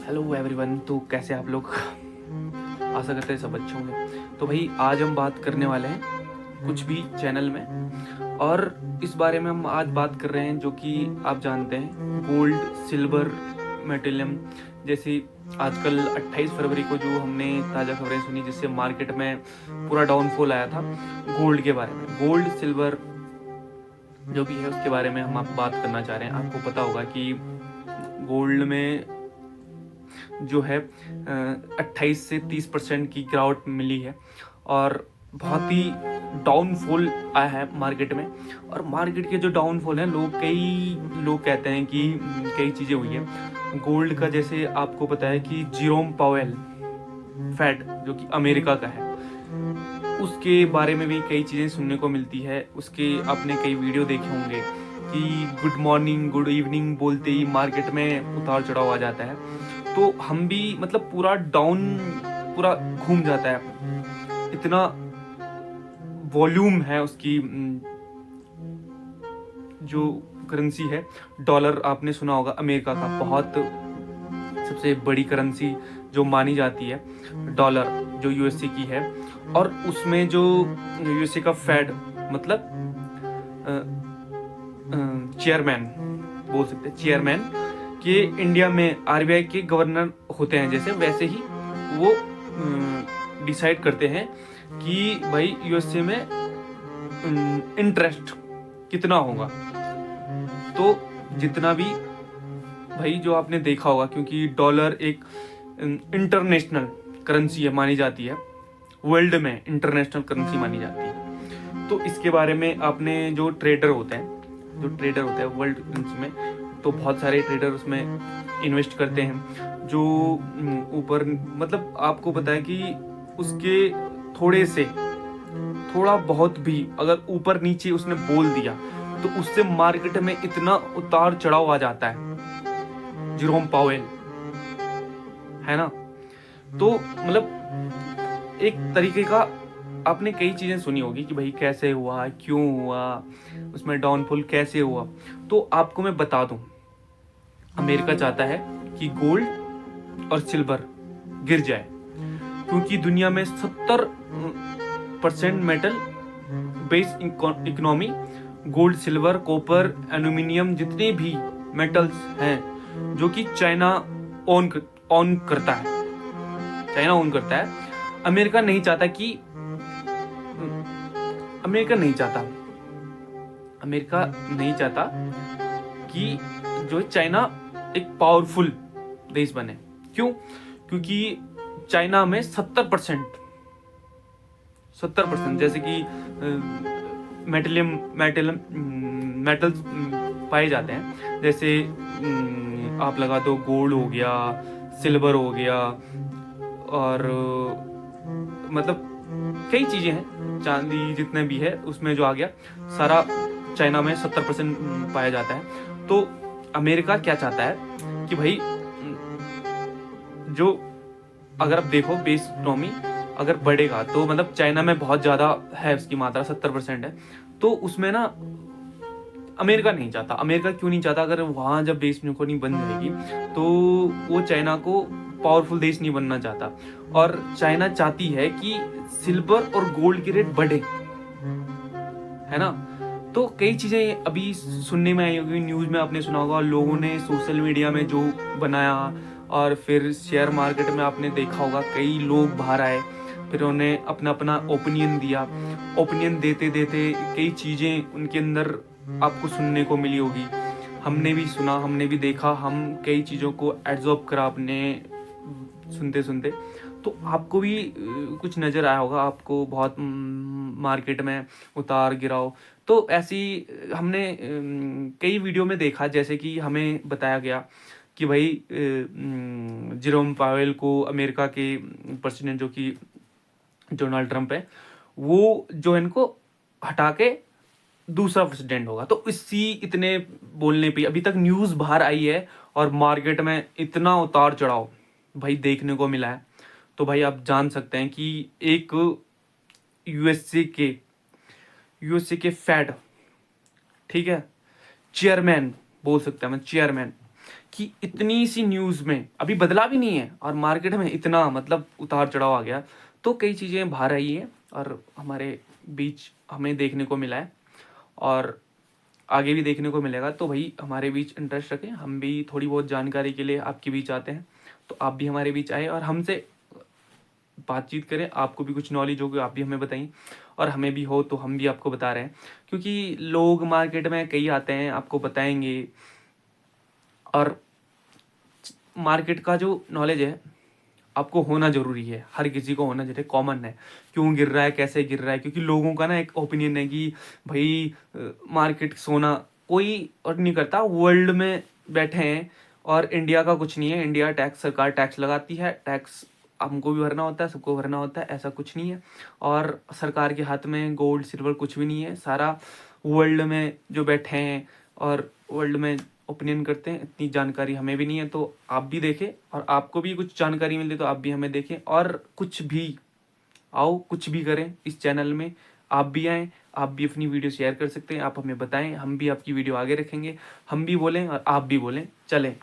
Hello everyone, तो कैसे आप लोग? आशा करते हैं सब अच्छे होंगे। तो भाई आज हम बात करने वाले हैं कुछ भी चैनल में, और इस बारे में हम आज बात कर रहे हैं जो कि आप जानते हैं, गोल्ड, सिल्वर, मेटलियम। जैसे आजकल 28 फरवरी को जो हमने ताज़ा खबरें सुनी जिससे मार्केट में पूरा डाउनफॉल आया था, गोल्ड के बारे में, गोल्ड सिल्वर जो भी है उसके बारे में हम आप बात करना चाह रहे हैं। आपको पता होगा कि गोल्ड में जो है 28 से 30% की गिरावट मिली है और बहुत ही डाउनफॉल आया है मार्केट में। और मार्केट के जो डाउनफॉल है, कई लोग कहते हैं कि कई चीज़ें हुई है गोल्ड का। जैसे आपको पता है कि जेरोम पावेल, फेड जो कि अमेरिका का है, उसके बारे में भी कई चीज़ें सुनने को मिलती है। उसके आपने कई वीडियो देखे होंगे कि गुड मॉर्निंग, गुड इवनिंग बोलते ही मार्केट में उतार चढ़ाव आ जाता है। तो हम भी मतलब पूरा डाउन, पूरा घूम जाता है, इतना वॉल्यूम है उसकी। जो करेंसी है डॉलर, आपने सुना होगा, अमेरिका का बहुत सबसे बड़ी करेंसी जो मानी जाती है डॉलर, जो यूएसए की है। और उसमें जो यूएसए का फेड मतलब चेयरमैन बोल सकते हैं, चेयरमैन के इंडिया में आरबीआई के गवर्नर होते हैं, जैसे वैसे ही वो डिसाइड करते हैं कि भाई यूएसए में इंटरेस्ट कितना होगा। तो जितना भी भाई जो आपने देखा होगा, क्योंकि डॉलर एक इंटरनेशनल करेंसी है, मानी जाती है, वर्ल्ड में इंटरनेशनल करेंसी मानी जाती है। तो इसके बारे में आपने जो ट्रेडर होते हैं वर्ल्ड करेंसी में, तो बहुत सारे ट्रेडर उसमें इन्वेस्ट करते हैं। जो ऊपर मतलब आपको पता है कि उसके थोड़ा बहुत भी अगर ऊपर नीचे उसने बोल दिया तो उससे मार्केट में इतना उतार चढ़ाव आ जाता है। जेरोम पावेल है ना, तो मतलब एक तरीके का आपने कई चीजें सुनी होगी कि भाई कैसे हुआ, क्यों हुआ, उसमें डाउनफॉल कैसे हुआ। तो आपको मैं बता दूं, अमेरिका चाहता है कि गोल्ड और सिल्वर गिर जाए, क्योंकि दुनिया में 70% metal based economy, gold, silver, copper, aluminium, जितने भी मेटल्स हैं जो कि चाइना ओन करता है, अमेरिका नहीं चाहता कि अमेरिका नहीं चाहता कि जो चाइना एक पावरफुल देश बने। क्यों? क्योंकि चाइना में 70% जैसे कि मेटल्स पाए जाते हैं। जैसे आप लगा दो, गोल्ड हो गया, सिल्वर हो गया, और मतलब कई चीजें हैं, चांदी जितने भी है उसमें जो आ गया सारा चाइना में 70% पाया जाता है। तो अमेरिका क्या चाहता है कि भाई जो, अगर आप देखो बेस इकोनॉमी अगर बढ़ेगा तो मतलब चाइना में बहुत ज्यादा है, उसकी मात्रा 70% है। तो उसमें ना अमेरिका नहीं चाहता। अमेरिका क्यों नहीं चाहता? अगर वहां जब बेस इकोनॉमी बन जाएगी तो वो चाइना को पावरफुल देश नहीं बनना चाहता। और चाइना चाहती है कि सिल्वर और गोल्ड की रेट बढ़े, है ना। तो कई चीजें अभी सुनने में आई होगी, न्यूज में आपने सुना होगा, लोगों ने सोशल मीडिया में जो बनाया, और फिर शेयर मार्केट में आपने देखा होगा कई लोग बाहर आए, फिर उन्होंने अपना अपना ओपिनियन दिया। ओपिनियन देते देते कई चीजें उनके अंदर आपको सुनने को मिली होगी। हमने भी सुना, हमने भी देखा, हम कई चीजों को एब्जॉर्ब करा अपने सुनते सुनते। तो आपको भी कुछ नज़र आया होगा, आपको बहुत मार्केट में उतार गिराव। तो ऐसी हमने कई वीडियो में देखा, जैसे कि हमें बताया गया कि भाई जेरोम पावेल को, अमेरिका के प्रेसिडेंट जो कि डोनाल्ड ट्रंप है, वो जो इनको हटा के दूसरा प्रेसिडेंट होगा। तो इसी इतने बोलने पे अभी तक न्यूज़ बाहर आई है और मार्केट में इतना उतार चढ़ाव भाई देखने को मिला है। तो भाई आप जान सकते हैं कि एक यूएसए के फेड, ठीक है, चेयरमैन बोल सकते हैं मैं, चेयरमैन कि इतनी सी न्यूज़ में अभी बदला भी नहीं है और मार्केट में इतना मतलब उतार चढ़ाव आ गया। तो कई चीज़ें बाहर आई हैं और हमारे बीच हमें देखने को मिला है और आगे भी देखने को मिलेगा। तो भाई हमारे बीच इंटरेस्ट रखें, हम भी थोड़ी बहुत जानकारी के लिए आपके बीच आते हैं। तो आप भी हमारे बीच आए और हमसे बातचीत करें, आपको भी कुछ नॉलेज होगी आप भी हमें बताएं और हमें भी हो तो हम भी आपको बता रहे हैं, क्योंकि लोग मार्केट में कई आते हैं आपको बताएंगे और मार्केट का जो नॉलेज है आपको होना ज़रूरी है, हर किसी को होना चाहिए, कॉमन है। क्यों गिर रहा है, कैसे गिर रहा है, क्योंकि लोगों का ना एक ओपिनियन है कि भाई मार्केट सोना कोई और नहीं करता, वर्ल्ड में बैठे हैं और इंडिया का कुछ नहीं है। इंडिया टैक्स, सरकार टैक्स लगाती है, टैक्स हमको भी भरना होता है, सबको भरना होता है, ऐसा कुछ नहीं है। और सरकार के हाथ में गोल्ड सिल्वर कुछ भी नहीं है, सारा वर्ल्ड में जो बैठे हैं और वर्ल्ड में ओपिनियन करते हैं, इतनी जानकारी हमें भी नहीं है। तो आप भी देखें और आपको भी कुछ जानकारी मिलती तो आप भी हमें देखें और कुछ भी आओ, कुछ भी करें इस चैनल में, आप भी आएँ, आप भी अपनी वीडियो शेयर कर सकते हैं, आप हमें बताएं, हम भी आपकी वीडियो आगे रखेंगे, हम भी बोलें और आप भी बोलें। चलें।